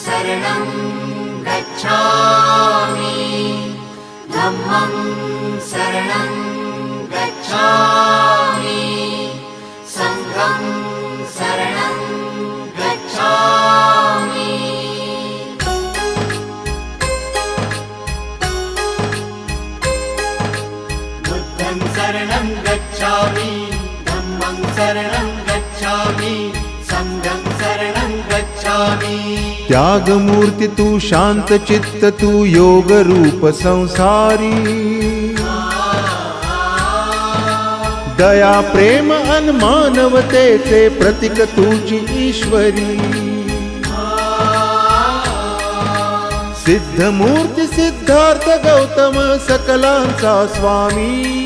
शरणं गच्छामि धम्मं शरणं गच्छामि संघं शरणं गच्छामि बुद्धं शरणं गच्छामि धम्मं शरणं गच्छामि संघं शरणं गच्छामि। त्यागमूर्ती तू शांत चित्त तू योग रूप संसारी दया प्रेम अन मानवतेचे प्रतीक तुझी ईश्वरी सिद्धमूर्ती सिद्धार्थ गौतम सकलांचा स्वामी